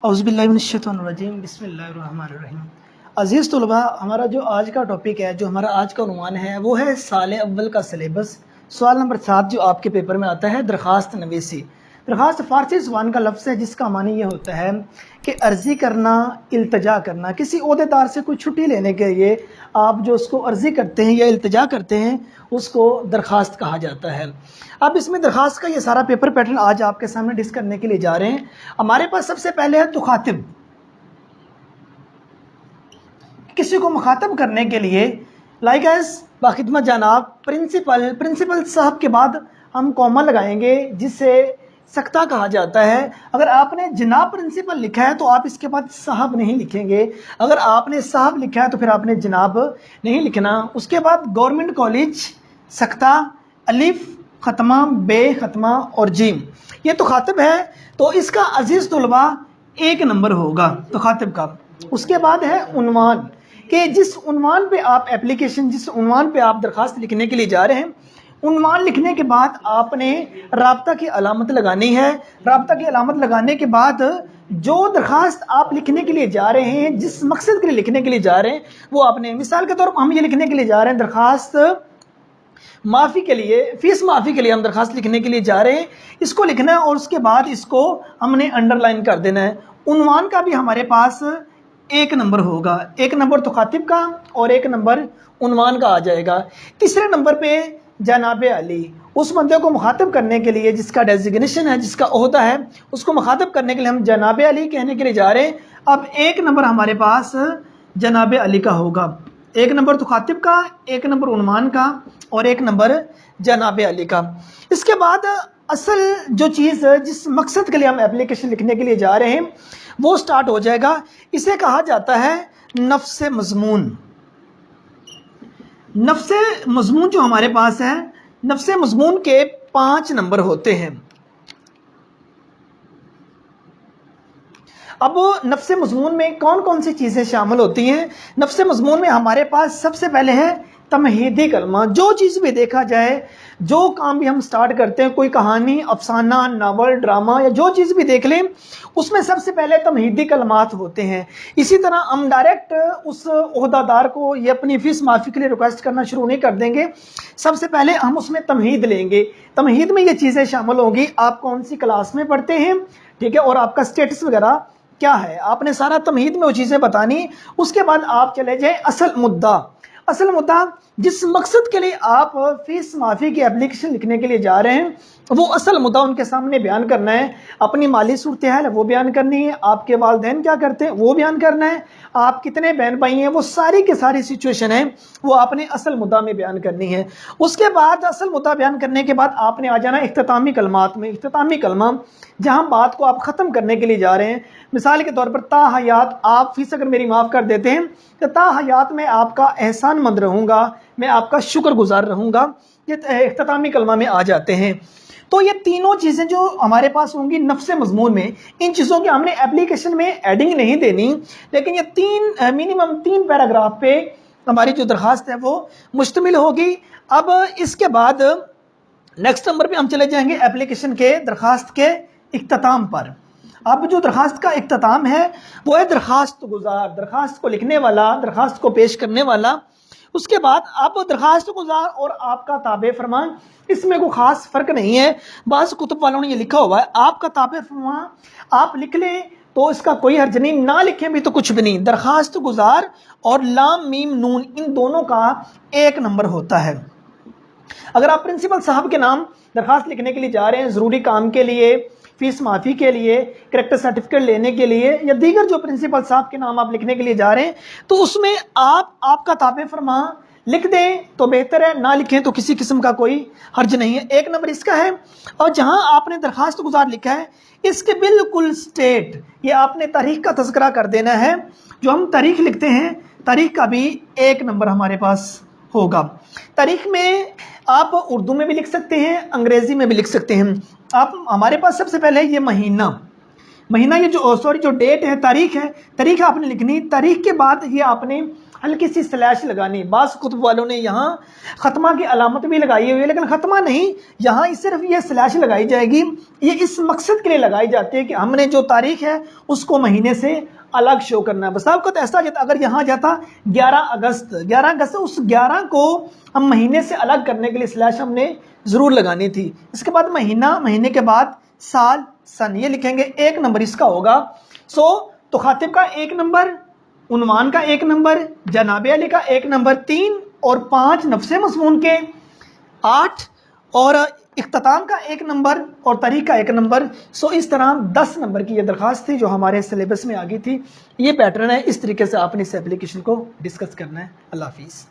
औज़ुबिल्लाहिमिनश्शैतानिर्रजीम बिस्मिल्लाहिर्रहमानिर्रहीम। अज़ीज़ तलबा, हमारा जो आज का टॉपिक है, जो हमारा आज का उन्वान है, वो है साल अव्वल का सिलेबस। सवाल नंबर 7 जो आपके पेपर में आता है, दरख्वास्त नवीसी। दरख्वास्त फ़ारसी ज़ुबान का लफ्ज़ है जिसका मानी ये होता है कि अर्ज़ी करना, इल्तिजा करना। किसी ओहदेदार से कोई छुट्टी लेने के लिए आप जो उसको अर्ज़ी करते हैं या इल्तिजा करते हैं, उसको दरख्वास्त कहा जाता है। अब इसमें दरख्वास्त का ये सारा पेपर पैटर्न आज आपके सामने डिस्कस करने के लिए जा रहे हैं। हमारे पास सबसे पहले है तुखातिब। किसी को मुखातब करने के लिए लाइक एज बाखिदमत जनाब, प्रिंसिपल साहब के बाद हम कॉमा लगाएंगे जिससे सख्ता कहा जाता है। अगर आपने जनाब प्रिंसिपल लिखा है तो आप इसके बाद साहब नहीं लिखेंगे। अगर आपने साहब लिखा है तो फिर आपने जनाब नहीं लिखना। उसके बाद गवर्नमेंट कॉलेज, सख्ता, अलिफ खत्मा, बे खत्मा और जीम, ये तो खातिब है। तो इसका अजीज तुलबा 1 नंबर होगा तो खातिब का। उसके बाद है उन्वान, कि जिस उन्वान पे आप एप्लीकेशन, जिस उन्वान पे आप दरखास्त लिखने के लिए जा रहे हैं, उन्वान लिखने के बाद आपने राब्ता की अलामत लगानी है। राब्ता की अलामत लगाने के बाद जो दरखास्त आप लिखने के लिए जा रहे हैं, जिस मकसद के लिए लिखने के लिए जा रहे हैं, वो आपने, मिसाल के तौर पर हम ये लिखने के लिए जा रहे हैं दरखास्त माफ़ी के लिए, फीस माफ़ी के लिए हम दरखास्त लिखने के लिए जा रहे हैं, इसको लिखना है और उसके बाद इसको हमने अंडरलाइन कर देना है। उन्वान का भी हमारे पास 1 नंबर होगा। 1 नंबर तो खातिब का और 1 नंबर उन्वान का आ जाएगा। तीसरे नंबर पे जनाब अली, उस बंदे को मुखातब करने के लिए जिसका डेजिग्नेशन है, जिसका ओहदा है, उसको मुखातब करने के लिए हम जनाब अली कहने के लिए जा रहे हैं। अब 1 नंबर हमारे पास जनाब अली का होगा। 1 नंबर तो खातिब का, 1 नंबर उन्वान का और 1 नंबर जनाब अली का। इसके बाद असल जो चीज़, जिस मकसद के लिए हम एप्लीकेशन लिखने के लिए जा रहे हैं, वो स्टार्ट हो जाएगा। इसे कहा जाता है नफ्स मज़मून। नफ्स मज़मून जो हमारे पास है, नफ्स मज़मून के 5 नंबर होते हैं। अब नफ्स मज़मून में कौन कौन सी चीज़ें शामिल होती हैं? नफ्स मज़मून में हमारे पास सबसे पहले है तमहीदी कलमा। जो चीज़ भी देखा जाए, जो काम भी हम स्टार्ट करते हैं, कोई कहानी, अफसाना, नावल, ड्रामा या जो चीज़ भी देख लें, उसमें सबसे पहले तमहीदी कलमात होते हैं। इसी तरह हम डायरेक्ट उस ओहदादार को ये अपनी फीस माफ़ी के लिए रिक्वेस्ट करना शुरू नहीं कर देंगे। सबसे पहले हम उसमें तमहीद लेंगे। तमहीद में ये चीज़ें शामिल होंगी, आप कौन सी क्लास में पढ़ते हैं, ठीक है, और आपका स्टेटस वगैरह क्या है, आपने सारा तमहीद में वो चीज़ें बतानी। उसके बाद आप चले जाए असल मुद्दा। असल मुद्दा, जिस मकसद के लिए आप फीस माफ़ी की एप्लीकेशन लिखने के लिए जा रहे हैं, वो असल मुद्दा उनके सामने बयान करना है। अपनी माली सूरत हाल है वो बयान करनी है, आपके वालिदैन क्या करते हैं वो बयान करना है, आप कितने बहन भाई हैं, वो सारी की सारी सिचुएशन है वो आपने असल मुद्दा में बयान करनी है। उसके बाद असल मुद्दा बयान करने के बाद आपने आ जाना इख्तितामी कलमात में। इख्तितामी कलमा, जहाँ बात को आप ख़त्म करने के लिए जा रहे हैं। मिसाल के तौर पर ता हयात, आप फीस अगर मेरी माफ़ कर देते हैं तो ता हयात में आपका एहसान मंद रहूँगा, मैं आपका शुक्रगुजार रहूँगा, ये इख्तितामी कलमा में आ जाते हैं। तो ये तीनों चीज़ें जो हमारे पास होंगी नफ्स मज़मून में, इन चीज़ों की हमने एप्लीकेशन में एडिंग नहीं देनी, लेकिन ये मिनिमम 3 पैराग्राफ पे हमारी जो दरखास्त है वो मुश्तमिल होगी। अब इसके बाद नेक्स्ट नंबर पे हम चले जाएंगे एप्लीकेशन के, दरखास्त के इख्तिताम पर। अब जो दरखास्त का इख्तिताम है वो है दरखास्त गुजार, दरखास्त को लिखने वाला, दरखास्त को पेश करने वाला। उसके बाद आप दरखास्त गुजार और आपका ताबे फरमान, इसमें कोई खास फ़र्क नहीं है। बाज़ कुतुब वालों ने ये लिखा हुआ है, आपका ताबे फरमान आप लिख लें तो इसका कोई हर्ज नहीं, ना लिखें भी तो कुछ भी नहीं। दरखास्त गुजार और लाम मीम नून, इन दोनों का 1 नंबर होता है। अगर आप प्रिंसिपल साहब के नाम दरखास्त लिखने के लिए जा रहे हैं, ज़रूरी काम के लिए, फीस माफ़ी के लिए, करेक्टर सर्टिफिकेट लेने के लिए, या दीगर जो प्रिंसिपल साहब के नाम आप लिखने के लिए जा रहे हैं, तो उसमें आप आपका ताबे फरमा लिख दें तो बेहतर है, ना लिखें तो किसी किस्म का कोई हर्ज नहीं है। 1 नंबर इसका है। और जहां आपने दरखास्त गुजार लिखा है, इसके बिल्कुल स्टेट, ये आपने तारीख का तज़किरा कर देना है। जो हम तारीख लिखते हैं, तारीख का भी 1 नंबर हमारे पास होगा। तारीख में आप उर्दू में भी लिख सकते हैं, अंग्रेज़ी में भी लिख सकते हैं। आप, हमारे पास सबसे पहले ये महीना, ये जो डेट है, तारीख है, तारीख आपने लिखनी। तारीख के बाद ये आपने हल्की सी स्लैश लगानी। बास कुतुब वालों ने यहाँ खत्मा की अलामत भी लगाई हुई है, लेकिन खत्मा नहीं, यहाँ सिर्फ ये स्लैश लगाई जाएगी। ये इस मकसद के लिए लगाई जाती है कि हमने जो तारीख है उसको महीने से अलग शो करना है। बस आपको तो ऐसा जाता, अगर यहाँ जाता 11 अगस्त, उस 11 को हम महीने से अलग करने के लिए स्लैश हमने जरूर लगानी थी। इसके बाद महीना, महीने के बाद साल, सन, ये लिखेंगे, 1 नंबर इसका होगा। तो खातिब का 1 नंबर, उन्वान का 1 नंबर, जनाब अली का 1 नंबर, 3 और 5 नफ्से मज़मून के 8 और इख्तिताम का 1 नंबर और तारीख का 1 नंबर। इस तरह 10 नंबर की ये दरखास्त थी जो हमारे सिलेबस में आ गई थी। ये पैटर्न है, इस तरीके से आपने इस एप्लीकेशन को डिस्कस करना है। अल्लाह हाफिज़।